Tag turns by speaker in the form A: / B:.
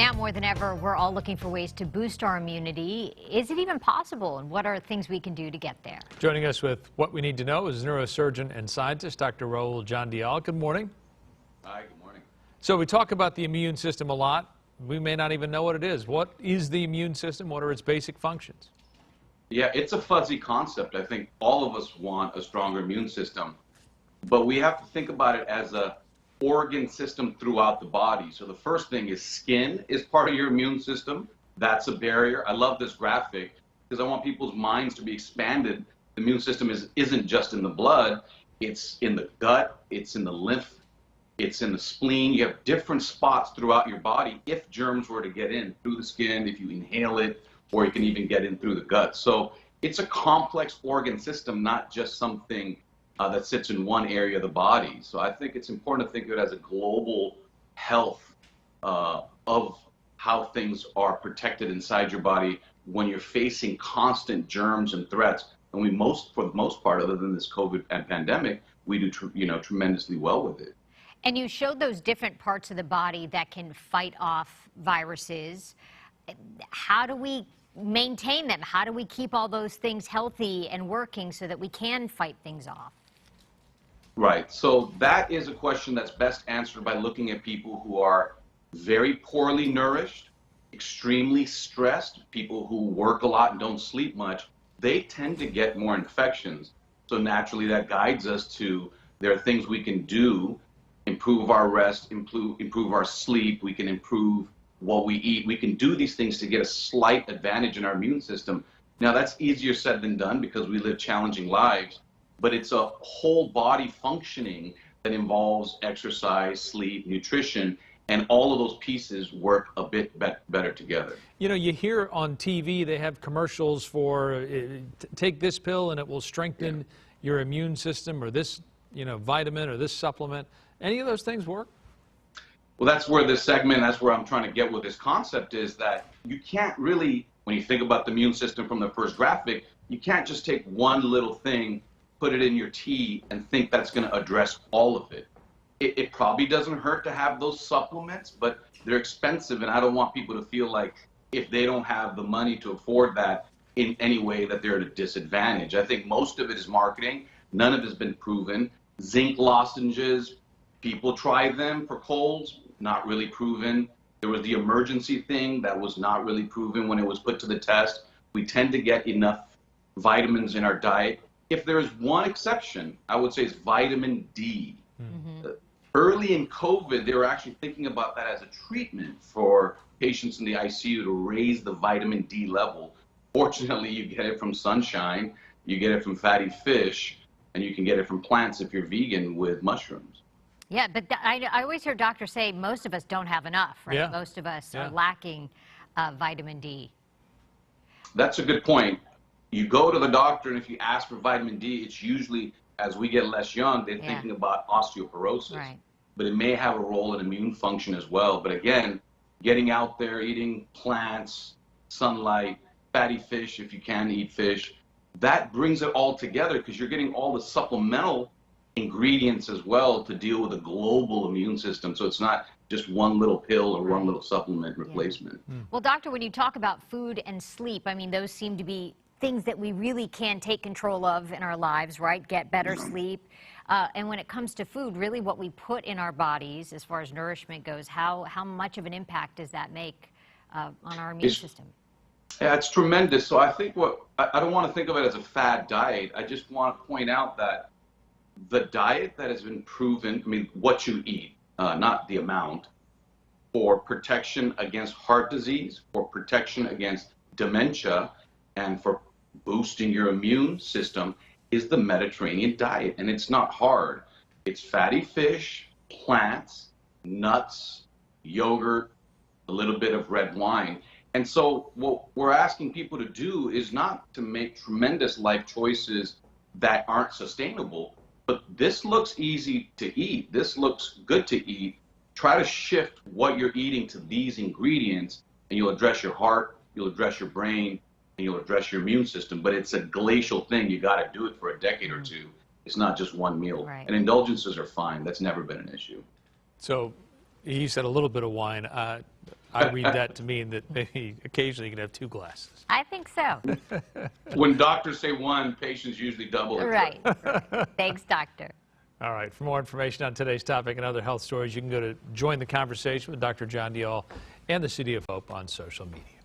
A: Now more than ever, we're all looking for ways to boost our immunity. Is it even possible, and what are things we can do to get there?
B: Joining us with what we need to know is neurosurgeon and scientist Dr. Raul Jandial. Good morning.
C: Hi, good morning.
B: So we talk about the immune system a lot. We may not even know what it is. What is the immune system? What are its basic functions?
C: Yeah, it's a fuzzy concept. I think all of us want a stronger immune system, but we have to think about it as a organ system throughout the body. So the first thing is skin is part of your immune system. That's a barrier. I love this graphic because I want people's minds to be expanded. The immune system isn't just in the blood, it's in the gut, it's in the lymph, it's in the spleen. You have different spots throughout your body if germs were to get in through the skin, if you inhale it, or you can even get in through the gut. So it's a complex organ system, not just something that sits in one area of the body. So I think it's important to think of it as a global health of how things are protected inside your body when you're facing constant germs and threats. And for the most part, other than this COVID and pandemic, we do tremendously well with it.
A: And you showed those different parts of the body that can fight off viruses. How do we maintain them? How do we keep all those things healthy and working so that we can fight things off?
C: Right. So that is a question that's best answered by looking at people who are very poorly nourished, extremely stressed, people who work a lot and don't sleep much. They tend to get more infections. So naturally that guides us to, there are things we can do, improve our rest, improve our sleep, we can improve what we eat. We can do these things to get a slight advantage in our immune system. Now that's easier said than done because we live challenging lives, but it's a whole body functioning that involves exercise, sleep, nutrition, and all of those pieces work a bit better together.
B: You know, you hear on TV they have commercials for take this pill and it will strengthen your immune system, or this, vitamin or this supplement. Any of those things work?
C: Well, that's where this segment, that's where I'm trying to get with this concept, is that you can't really, when you think about the immune system from the first graphic, you can't just take one little thing, put it in your tea, and think that's going to address all of it. It probably doesn't hurt to have those supplements, but they're expensive, and I don't want people to feel like if they don't have the money to afford that in any way that they're at a disadvantage. I think most of it is marketing. None of it has been proven. Zinc lozenges, people try them for colds, not really proven. There was the emergency thing that was not really proven when it was put to the test. We tend to get enough vitamins in our diet. If there is one exception, I would say it's vitamin D. Mm-hmm. Early in COVID, they were actually thinking about that as a treatment for patients in the ICU to raise the vitamin D level. Fortunately, you get it from sunshine, you get it from fatty fish, and you can get it from plants if you're vegan with mushrooms.
A: Yeah, but I always hear doctors say most of us don't have enough, right?
B: Yeah.
A: Most of us are lacking vitamin D.
C: That's a good point. You go to the doctor, and if you ask for vitamin D, it's usually, as we get less young, they're thinking about osteoporosis.
A: Right.
C: But it may have a role in immune function as well. But again, getting out there, eating plants, sunlight, fatty fish, if you can eat fish, that brings it all together because you're getting all the supplemental ingredients as well to deal with a global immune system. So it's not just one little pill or one little supplement replacement.
A: Well, doctor, when you talk about food and sleep, I mean, those seem to be things that we really can take control of in our lives, right? Get better sleep. And when it comes to food, really what we put in our bodies as far as nourishment goes, how much of an impact does that make on our immune system?
C: Yeah, it's tremendous. So I think I don't want to think of it as a fad diet. I just want to point out that the diet that has been proven, I mean, what you eat, not the amount, for protection against heart disease, for protection against dementia, and for boosting your immune system is the Mediterranean diet. And it's not hard. It's fatty fish, plants, nuts, yogurt, a little bit of red wine. And so what we're asking people to do is not to make tremendous life choices that aren't sustainable, but this looks easy to eat. This looks good to eat. Try to shift what you're eating to these ingredients, and you'll address your heart, you'll address your brain, and you'll address your immune system. But it's a glacial thing. You got to do it for a decade or two. It's not just one meal.
A: Right.
C: And indulgences are fine. That's never been an issue.
B: So he said a little bit of wine. I read that to mean that maybe occasionally you can have 2 glasses.
A: I think so.
C: When doctors say 1, patients usually double it.
A: Right. Thanks, doctor.
B: All right, for more information on today's topic and other health stories, you can go to Join the Conversation with Dr. John Diol and the City of Hope on social media.